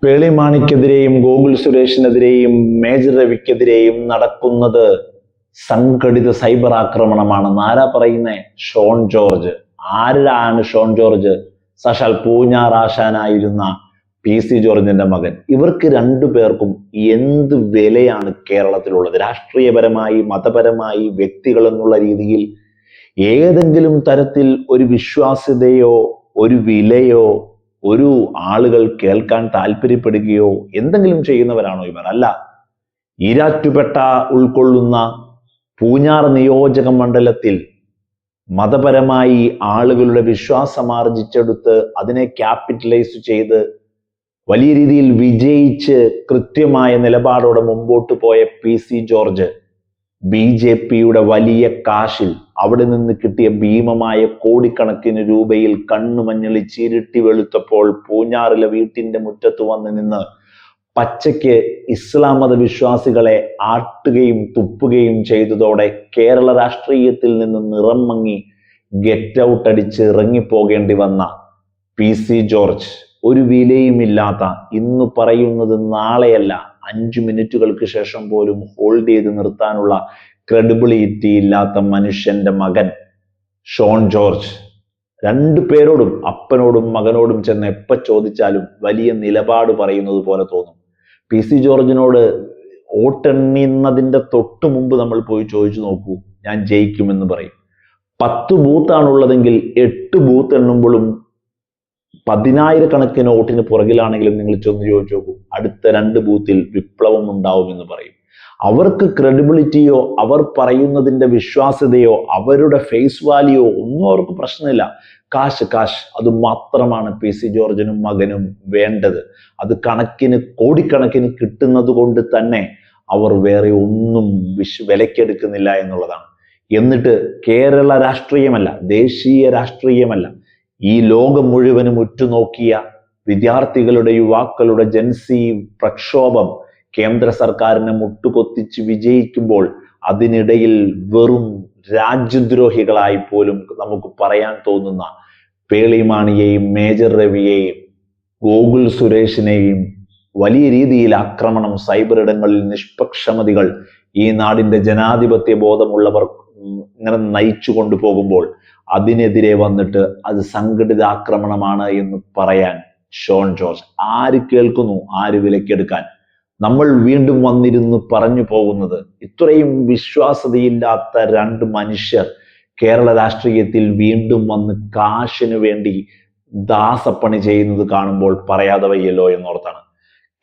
പേളി മാണിക്കെതിരെയും ഗോകുൽ സുരേഷിനെതിരെയും മേജർ രവിക്കെതിരെയും നടക്കുന്നത് സംഘടിത സൈബർ ആക്രമണമാണ്. ആരാ പറയുന്നേ? ഷോൺ ജോർജ്. ആരാണ് ഷോൺ ജോർജ്? സാക്ഷാൽ പൂഞ്ഞാർ ആശാനായിരുന്ന PC ജോർജിന്റെ മകൻ. ഇവർക്ക് രണ്ടു പേർക്കും എന്ത് വിലയാണ് കേരളത്തിലുള്ളത്? രാഷ്ട്രീയപരമായി, മതപരമായി, വ്യക്തികൾ എന്നുള്ള രീതിയിൽ ഏതെങ്കിലും തരത്തിൽ ഒരു വിശ്വാസ്യതയോ ഒരു വിലയോ ഒരു ആളുകൾ കേൾക്കാൻ താല്പര്യപ്പെടുകയോ എന്തെങ്കിലും ചെയ്യുന്നവരാണോ ഇവർ? അല്ല. ഈരാറ്റുപേട്ട ഉൾക്കൊള്ളുന്ന പൂഞ്ഞാർ നിയോജക മണ്ഡലത്തിൽ മതപരമായി ആളുകളുടെ വിശ്വാസം ആർജിച്ചെടുത്ത് അതിനെ ക്യാപിറ്റലൈസ് ചെയ്ത് വലിയ രീതിയിൽ വിജയിച്ച് കൃത്യമായ നിലപാടോടെ മുമ്പോട്ട് പോയ PC ജോർജ് BJPയുടെ വലിയ കാശിൽ അവിടെ നിന്ന് കിട്ടിയ ഭീമമായ കോടിക്കണക്കിന് രൂപയിൽ കണ്ണുമഞ്ഞളിച്ച് ഇരുട്ടി വെളുത്തപ്പോൾ പൂഞ്ഞാറിലെ വീട്ടിന്റെ മുറ്റത്ത് വന്ന് നിന്ന് പച്ചയ്ക്ക് ഇസ്ലാം മത വിശ്വാസികളെ ആട്ടുകയും തുപ്പുകയും ചെയ്തതോടെ കേരള രാഷ്ട്രീയത്തിൽ നിന്ന് നിറം മങ്ങി ഗെറ്റ് ഔട്ട് അടിച്ച് ഇറങ്ങിപ്പോകേണ്ടി വന്ന PC ജോർജ് ഒരു വിലയുമില്ലാത്ത, ഇന്ന് പറയുന്നത് നാളെയല്ല 5 മിനിറ്റുകൾക്ക് ശേഷം പോലും ഹോൾഡ് ചെയ്ത് നിർത്താനുള്ള ക്രെഡിബിലിറ്റി ഇല്ലാത്ത മനുഷ്യന്റെ മകൻ ഷോൺ ജോർജ് രണ്ടു പേരോടും, അപ്പനോടും മകനോടും ചെന്ന് എപ്പോ ചോദിച്ചാലും വലിയ നിലപാട് പറയുന്നത് പോലെ തോന്നും. PC ജോർജിനോട് വോട്ടെണ്ണുന്നതിന്റെ തൊട്ട് മുമ്പ് നമ്മൾ പോയി ചോദിച്ചു നോക്കൂ, ഞാൻ ജയിക്കുമെന്ന് പറയും. 10 ബൂത്താണുള്ളതെങ്കിൽ 8 ബൂത്ത് എണ്ണുമ്പോഴും 10,000 വോട്ടിന് പുറകിലാണെങ്കിലും നിങ്ങൾ ചെന്ന് ചോദിച്ചു നോക്കൂ, അടുത്ത 2 ബൂത്തിൽ വിപ്ലവം ഉണ്ടാവുമെന്ന് പറയും. അവർക്ക് ക്രെഡിബിലിറ്റിയോ അവർ പറയുന്നതിന്റെ വിശ്വാസ്യതയോ അവരുടെ ഫേസ് വാല്യൂ ഒന്നും അവർക്ക് പ്രശ്നമില്ല. കാശ് അത് മാത്രമാണ് PC ജോർജിനും മകനും വേണ്ടത്. അത് കോടിക്കണക്കിന് കിട്ടുന്നത് കൊണ്ട് തന്നെ അവർ വേറെ ഒന്നും വിലക്കെടുക്കുന്നില്ല എന്നുള്ളതാണ്. എന്നിട്ട് കേരള രാഷ്ട്രീയമല്ല, ദേശീയ രാഷ്ട്രീയമല്ല, ഈ ലോകം മുഴുവനും ഉറ്റുനോക്കിയ വിദ്യാർത്ഥികളുടെ, യുവാക്കളുടെ ജൻസി പ്രക്ഷോഭം കേന്ദ്ര സർക്കാരിനെ മുട്ടുകൊത്തിച്ച് വിജയിക്കുമ്പോൾ അതിനിടയിൽ വെറും രാജ്യദ്രോഹികളായി പോലും നമുക്ക് പറയാൻ തോന്നുന്ന പേളി മാണിയെയും മേജർ രവിയെയും ഗോകുൽ സുരേഷിനെയും വലിയ രീതിയിൽ ആക്രമണം, സൈബർ ഇടങ്ങളിൽ നിഷ്പക്ഷമതികൾ, ഈ നാടിന്റെ ജനാധിപത്യ ബോധമുള്ളവർ ഇങ്ങനെ നയിച്ചു കൊണ്ടുപോകുമ്പോൾ അതിനെതിരെ വന്നിട്ട് അത് സംഘടിത ആക്രമണമാണ് എന്ന് പറയാൻ ഷോൺ ജോർജ് ആര് കേൾക്കുന്നു? ആര് വിലക്കെടുക്കാൻ? നമ്മൾ വീണ്ടും വന്നിരുന്ന് പറഞ്ഞു പോകുന്നത്, ഇത്രയും വിശ്വാസ്യതയില്ലാത്ത 2 മനുഷ്യർ കേരള രാഷ്ട്രീയത്തിൽ വീണ്ടും വന്ന് കാശിന് വേണ്ടി ദാസപ്പണി ചെയ്യുന്നത് കാണുമ്പോൾ പറയാതെ വയ്യല്ലോ എന്നോർത്താണ്.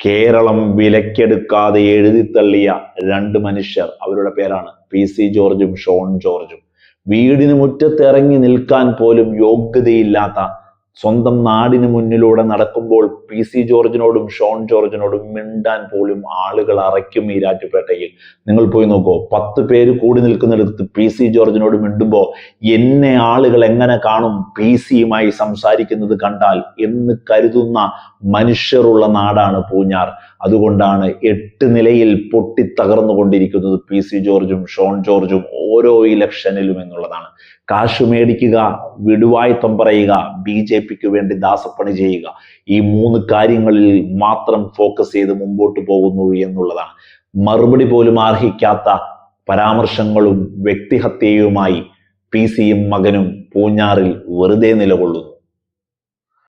കേരളം വിലക്കെടുക്കാതെ എഴുതിത്തള്ളിയ 2 മനുഷ്യർ, അവരുടെ പേരാണ് PC ജോർജും ഷോൺ ജോർജും. വീടിന് മുറ്റത്തിറങ്ങി നിൽക്കാൻ പോലും യോഗ്യതയില്ലാത്ത, സ്വന്തം നാടിന് മുന്നിലൂടെ നടക്കുമ്പോൾ PC ജോർജിനോടും ഷോൺ ജോർജിനോടും മിണ്ടാൻ പോലും ആളുകൾ അറയ്ക്കും ഈരാറ്റുപേട്ടയിൽ. നിങ്ങൾ പോയി നോക്കൂ, 10 പേര് കൂടി നിൽക്കുന്നിടത്ത് PC ജോർജിനോട് മിണ്ടുമ്പോൾ എന്നെ ആളുകൾ എങ്ങനെ കാണും PC-യുമായി സംസാരിക്കുന്നത് കണ്ടാൽ എന്ന് കരുതുന്ന മനുഷ്യരുള്ള നാടാണ് പൂഞ്ഞാർ. അതുകൊണ്ടാണ് 8 നിലയിൽ പൊട്ടിത്തകർന്നുകൊണ്ടിരിക്കുന്നത് PC ജോർജും ഷോൺ ജോർജും ഓരോ ഇലക്ഷനിലും എന്നുള്ളതാണ്. കാശ് മേടിക്കുക, വിടുവായ്ത്തം പറയുക, BJPക്ക് വേണ്ടി ദാസപ്പണി ചെയ്യുക, ഈ 3 കാര്യങ്ങളിൽ മാത്രം ഫോക്കസ് ചെയ്ത് മുമ്പോട്ട് പോകുന്നു എന്നുള്ളതാണ്. മറുപടി പോലും അർഹിക്കാത്ത പരാമർശങ്ങളും വ്യക്തിഹത്യയുമായി PC-യും മകനും പൂഞ്ഞാറിൽ വെറുതെ നിലകൊള്ളുന്നു.